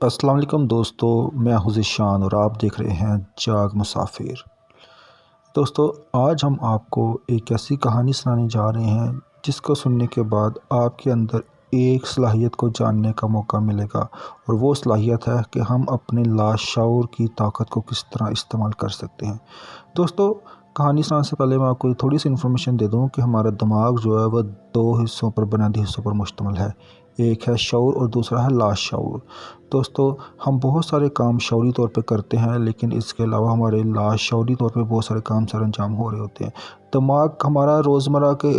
अस्सलाम वालेकुम दोस्तों, मैं हूं ज़ीशान और आप देख रहे हैं जाग मुसाफिर। दोस्तों, आज हम आपको एक ऐसी कहानी सुनाने जा रहे हैं जिसको सुनने के बाद आपके अंदर एक सलाहियत को जानने का मौका मिलेगा और वो सलाहियत है कि हम अपने लाशऊर की ताकत को किस तरह इस्तेमाल कर सकते हैं। दोस्तों, कहानी सुनाने से पहले मैं आपको थोड़ी सी इन्फॉर्मेशन दे दूं कि हमारा दिमाग जो है वह दो हिस्सों पर बुनियादी हिस्सों पर मुश्तमिल है। एक है शऊर और दूसरा है लाशऊर। दोस्तों, हम बहुत सारे काम शऊरी तौर पे करते हैं, लेकिन इसके अलावा हमारे लाशऊरी तौर पे बहुत सारे काम सर अंजाम हो रहे होते हैं। दिमाग हमारा रोज़मर्रा के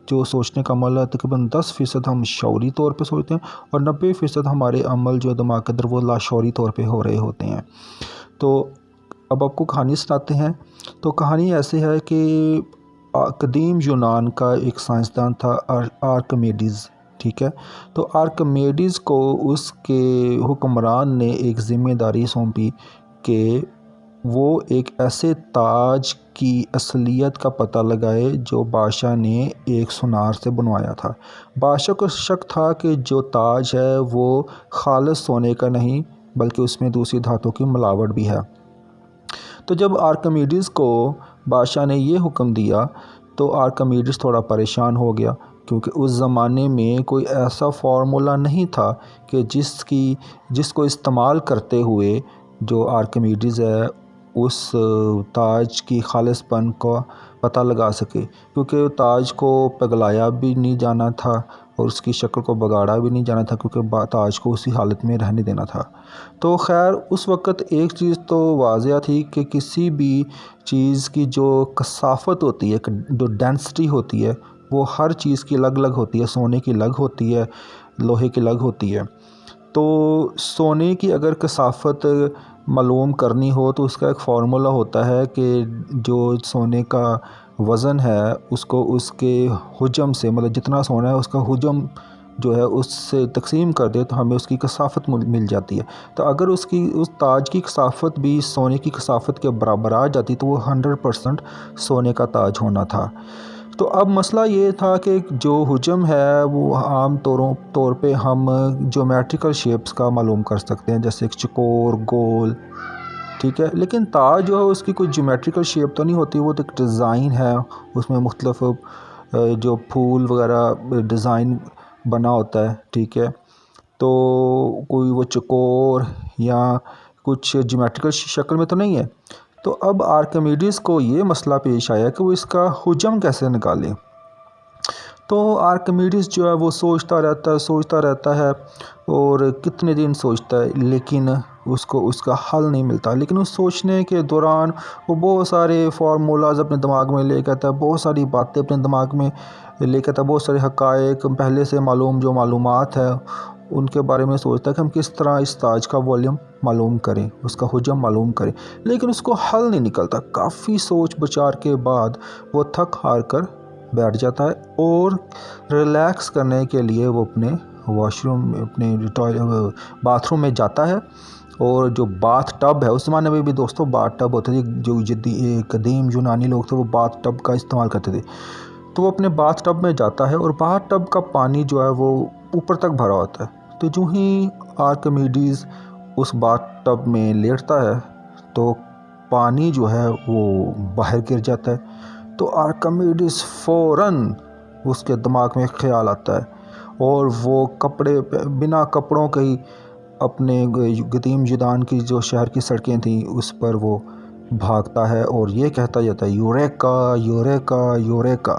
जो सोचने का अमल है, तकरीबन 10% हम शऊरी तौर पे सोचते हैं और 90% हमारे अमल जो दिमाग के अंदर वो लाशऊरी तौर पे हो रहे होते हैं। तो अब आपको कहानी सुनाते हैं। तो कहानी ऐसे है कि कदीम यूनान का एक साइंसदान था आर्किमिडीज़। ठीक है। तो आर्किमिडीज़ को उसके हुक्मरान ने एक ज़िम्मेदारी सौंपी कि वो एक ऐसे ताज की असलियत का पता लगाए जो बादशाह ने एक सुनार से बनवाया था। बादशाह को शक था कि जो ताज है वो खालिस सोने का नहीं बल्कि उसमें दूसरी धातु की मिलावट भी है। तो जब आर्किमिडीज़ को बादशाह ने ये हुक्म दिया तो आर्किमिडीज़ थोड़ा परेशान हो गया, क्योंकि उस ज़माने में कोई ऐसा फार्मूला नहीं था कि जिसको इस्तेमाल करते हुए जो आर्किमिडीज़ है उस ताज की खालिसपन का पता लगा सके, क्योंकि ताज को पिघलाया भी नहीं जाना था और उसकी शक्ल को बिगाड़ा भी नहीं जाना था, क्योंकि ताज को उसी हालत में रहने देना था। तो खैर उस वक़्त एक चीज़ तो वाज़िया थी कि किसी भी चीज़ की जो कसाफ़त होती है, जो डेंसिटी होती है, वो हर चीज़ की अलग अलग होती है। सोने की अलग होती है, लोहे की अलग होती है। तो सोने की अगर कसाफ़त मालूम करनी हो तो उसका एक फ़ॉर्मूला होता है कि जो सोने का वज़न है उसको उसके हुजम से, मतलब जितना सोना है उसका हुजम जो है उससे तक़सीम कर दे तो हमें उसकी कसाफ़त मिल जाती है। तो अगर उस ताज की कसाफ़त भी सोने की कसाफ़त के बराबर आ जाती तो वो 100% सोने का ताज होना था। तो अब मसला ये था कि जो हुजम है वो आम तौर पे हम ज्योमेट्रिकल शेप्स का मालूम कर सकते हैं, जैसे एक चकोर, गोल। ठीक है। लेकिन ताज जो है उसकी कोई ज्योमेट्रिकल शेप तो नहीं होती, वो तो एक डिज़ाइन है। उसमें मुख्तलिफ जो फूल वगैरह डिज़ाइन बना होता है। ठीक है। तो कोई वो चकोर या कुछ ज्योमेट्रिकल शक्ल में तो नहीं है। तो अब आर्किमिडीज़ को ये मसला पेश आया कि वो इसका हुजम कैसे निकालें। तो आर्किमिडीज़ जो है वो सोचता रहता है और कितने दिन सोचता है, लेकिन उसको उसका हल नहीं मिलता। लेकिन उस सोचने के दौरान वो बहुत सारे फार्मूलाज अपने दिमाग में लेके आता है, बहुत सारी बातें अपने दिमाग में लेके आता है, बहुत सारे हक़ाइक़ पहले से जो मालूमात है उनके बारे में सोचता है कि हम किस तरह इस ताज का वॉल्यूम मालूम करें, उसका हुजम मालूम करें। लेकिन उसको हल नहीं निकलता। काफ़ी सोच विचार के बाद वो थक हार कर बैठ जाता है और रिलैक्स करने के लिए वो अपने वॉशरूम में, अपने बाथरूम में जाता है। और जो बाथ टब है, उस ज़माने में भी दोस्तों बाथ टब होते थे, जो कदीम यूनानी लोग थे वो बाथ टब का इस्तेमाल करते थे। तो वो अपने बाथ टब में जाता है और बाथ टब का पानी जो है वो ऊपर तक भरा होता है। तो जो ही आर्किमिडीज़ उस बाथ टब में लेटता है तो पानी जो है वो बाहर गिर जाता है। तो आर्किमिडीज़ फ़ौरन उसके दिमाग में ख्याल आता है और वो बिना कपड़ों के ही अपने कदीम यूनान की जो शहर की सड़कें थी उस पर वो भागता है और ये कहता जाता है, यूरेका यूरेका यूरेका।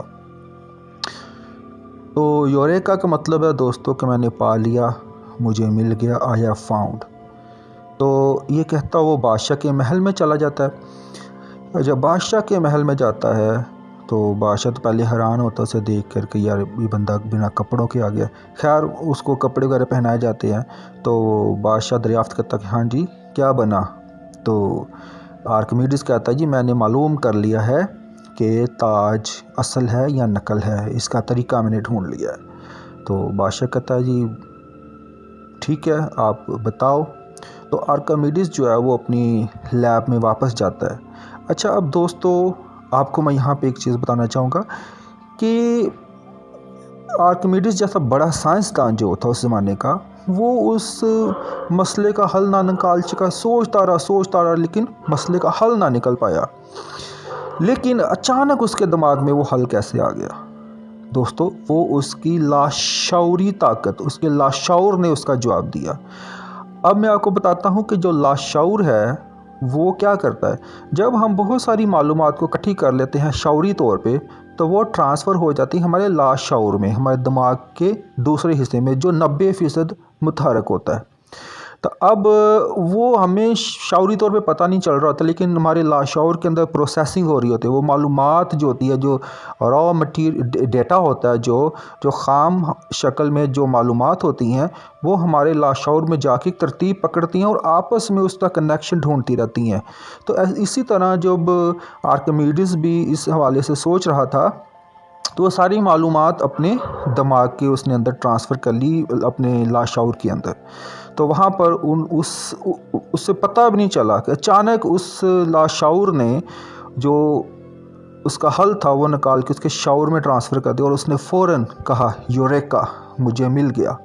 तो यूरेका का मतलब है दोस्तों कि मैंने पा लिया, मुझे मिल गया, आई हैव फाउंड। तो ये कहता वो बादशाह के महल में चला जाता है। जब बादशाह के महल में जाता है तो बादशाह तो पहले हैरान होता है उसे देख कर कि यार ये बंदा बिना कपड़ों के आ गया। खैर उसको कपड़े वगैरह पहनाए जाते हैं। तो बादशाह दरियाफ्त करता कि हाँ जी क्या बना। तो आर्किमिडीज़ कहता है जी मैंने मालूम कर लिया है कि ताज असल है या नकल है, इसका तरीका मैंने ढूंढ लिया है। तो बादशाह कहता है जी ठीक है आप बताओ। तो आर्किमिडीज़ जो है वो अपनी लैब में वापस जाता है। अच्छा, अब दोस्तों आपको मैं यहाँ पे एक चीज़ बताना चाहूँगा कि आर्किमिडीज़ जैसा बड़ा साइंसदान जो था उस ज़माने का, वो उस मसले का हल ना निकाल सका। सोचता रहा लेकिन मसले का हल ना निकल पाया। लेकिन अचानक उसके दिमाग में वो हल कैसे आ गया दोस्तों? वो उसकी लाशऊरी ताकत, उसके लाशऊर ने उसका जवाब दिया। अब मैं आपको बताता हूँ कि जो लाशऊर है वो क्या करता है। जब हम बहुत सारी मालूमात को इकट्ठी कर लेते हैं शऊरी तौर पे, तो वो ट्रांसफ़र हो जाती है हमारे लाशऊर में, हमारे दिमाग के दूसरे हिस्से में, जो 90% मुतहरक होता है। तो अब वो हमें शऊरी तौर पे पता नहीं चल रहा होता, लेकिन हमारे लाशऊर के अंदर प्रोसेसिंग हो रही होती है। वो मालूमात जो होती है, जो रॉ मटीरियल डेटा होता है, जो जो ख़ाम शक्ल में जो मालूमात होती हैं, वो हमारे लाशऊर में जाके तरतीब पकड़ती हैं और आपस में उसका कनेक्शन ढूंढती रहती हैं। तो इसी तरह जब आर्किमिडीज़ भी इस हवाले से सोच रहा था, तो वो सारी मालूमात अपने दिमाग के उसने अंदर ट्रांसफ़र कर ली, अपने लाशऊर के अंदर। तो वहाँ पर उससे पता भी नहीं चला कि अचानक उस लाशऊर ने जो उसका हल था वो निकाल के उसके शऊर में ट्रांसफ़र कर दिया और उसने फ़ौरन कहा, यूरेका, मुझे मिल गया।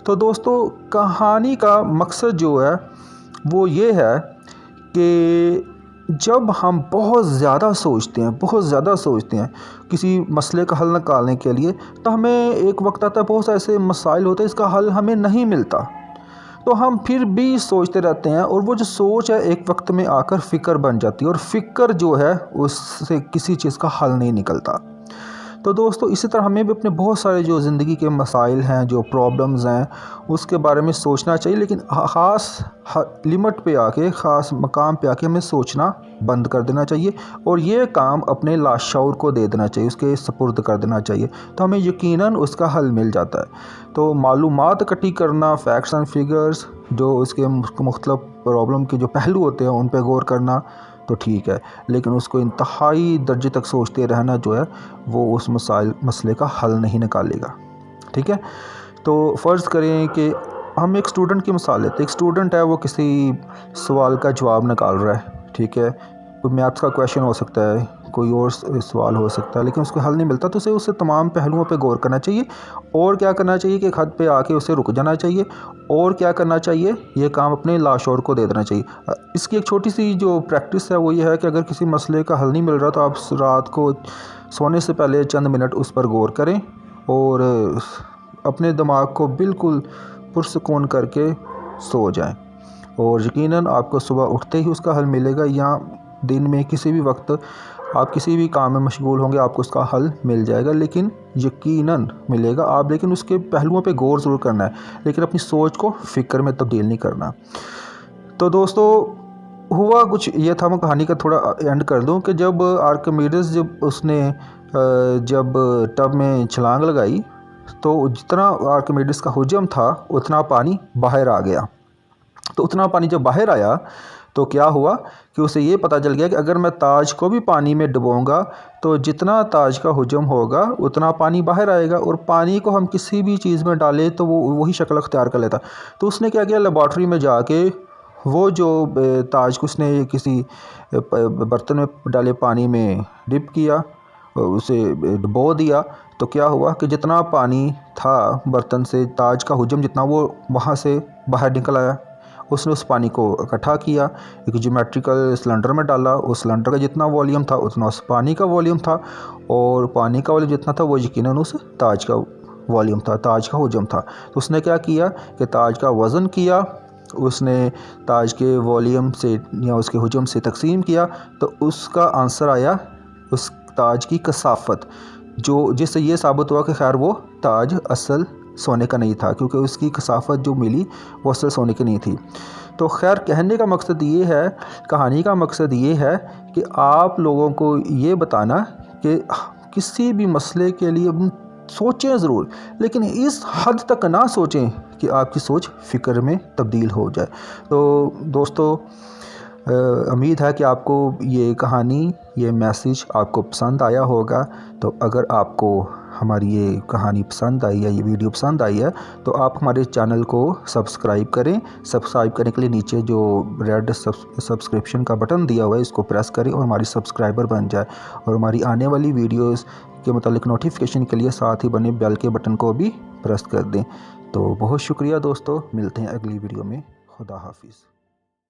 तो दोस्तों, कहानी का मकसद जो है वो ये है कि जब हम बहुत ज़्यादा सोचते हैं किसी मसले का हल निकालने के लिए, तो हमें एक वक्त आता है, बहुत से ऐसे मसाइल होते हैं इसका हल हमें नहीं मिलता, तो हम फिर भी सोचते रहते हैं और वो जो सोच है एक वक्त में आकर फ़िक्र बन जाती है, और फ़िक्र जो है उससे किसी चीज़ का हल नहीं निकलता। तो दोस्तों, इसी तरह हमें भी अपने बहुत सारे जो ज़िंदगी के मसाइल हैं, जो प्रॉब्लम्स हैं, उसके बारे में सोचना चाहिए, लेकिन ख़ास लिमिट पे आके, ख़ास मकाम पे आके हमें सोचना बंद कर देना चाहिए और ये काम अपने लाशऊर को दे देना चाहिए, उसके सुपुर्द कर देना चाहिए, तो हमें यकीनन उसका हल मिल जाता है। तो मालूमात इकट्ठी करना, फैक्ट्स एंड फिगर्स, जो उसके मुख्तलिफ प्रॉब्लम के जो पहलू होते हैं उन पर गौर करना तो ठीक है, लेकिन उसको इंतहाई दर्जे तक सोचते रहना जो है वो उस मसले का हल नहीं निकालेगा। ठीक है, तो फ़र्ज़ करें कि हम एक स्टूडेंट की मिसाल लेते हैं। एक स्टूडेंट है, वो किसी सवाल का जवाब निकाल रहा है। ठीक है, कोई मैथ्स का क्वेश्चन हो सकता है, कोई और सवाल हो सकता है, लेकिन उसको हल नहीं मिलता, तो उसे तमाम पहलुओं पे गौर करना चाहिए। और क्या करना चाहिए कि एक हद पे आके उसे रुक जाना चाहिए, और क्या करना चाहिए, ये काम अपने लाशऊर को दे देना चाहिए। इसकी एक छोटी सी जो प्रैक्टिस है वो ये है कि अगर किसी मसले का हल नहीं मिल रहा, तो आप रात को सोने से पहले चंद मिनट उस पर गौर करें और अपने दिमाग को बिल्कुल पुरसुकून करके सो जाएं, और यकीनन आपको सुबह उठते ही उसका हल मिलेगा, या दिन में किसी भी वक्त आप किसी भी काम में मशगूल होंगे, आपको उसका हल मिल जाएगा, लेकिन यकीनन मिलेगा। आप लेकिन उसके पहलुओं पे गौर ज़रूर करना है, लेकिन अपनी सोच को फ़िक्र में तब्दील नहीं करना। तो दोस्तों, हुआ कुछ ये था, मैं कहानी का थोड़ा एंड कर दूं कि जब आर्किमिडीज़ जब टब में छलांग लगाई, तो जितना आर्किमिडीज़ का हुजम था उतना पानी बाहर आ गया। तो उतना पानी जब बाहर आया तो क्या हुआ कि उसे ये पता चल गया कि अगर मैं ताज को भी पानी में डुबोऊंगा तो जितना ताज का हुजम होगा उतना पानी बाहर आएगा, और पानी को हम किसी भी चीज़ में डालें तो वो वही शक्ल अख्तियार कर लेता। तो उसने क्या किया, लेबॉर्ट्री में जाके वो जो ताज को उसने किसी बर्तन में डाले पानी में डिप किया, उसे डुबो दिया। तो क्या हुआ कि जितना पानी था बर्तन से, ताज का हुजम जितना, वो वहाँ से बाहर निकल आया। उसने उस पानी को इकट्ठा किया, एक ज्योमेट्रिकल सिलेंडर में डाला। उस सिलेंडर का जितना वॉल्यूम था उतना उस पानी का वॉल्यूम था, और पानी का वॉल्यूम जितना था वो यकीनन उस ताज का वॉल्यूम था, ताज का हुजम था। तो उसने क्या किया कि ताज का वज़न किया, उसने ताज के वॉल्यूम से या उसके हुजम से तकसीम किया, तो उसका आंसर आया उस ताज की कसाफत, जो जिससे ये साबित हुआ कि खैर वो ताज असल सोने का नहीं था, क्योंकि उसकी कसाफत जो मिली वो असल सोने की नहीं थी। तो खैर, कहने का मकसद ये है, कहानी का मकसद ये है कि आप लोगों को ये बताना कि किसी भी मसले के लिए सोचें ज़रूर, लेकिन इस हद तक ना सोचें कि आपकी सोच फ़िक्र में तब्दील हो जाए। तो दोस्तों, उम्मीद है कि आपको ये कहानी, ये मैसेज आपको पसंद आया होगा। तो अगर आपको हमारी ये कहानी पसंद आई है, ये वीडियो पसंद आई है, तो आप हमारे चैनल को सब्सक्राइब करें। सब्सक्राइब करने के लिए नीचे जो रेड सब्सक्रिप्शन का बटन दिया हुआ है, इसको प्रेस करें और हमारी सब्सक्राइबर बन जाए। और हमारी आने वाली वीडियोस के मतलब नोटिफिकेशन के लिए साथ ही बने बेल के बटन को भी प्रेस कर दें। तो बहुत शुक्रिया दोस्तों, मिलते हैं अगली वीडियो में। खुदा हाफिज़।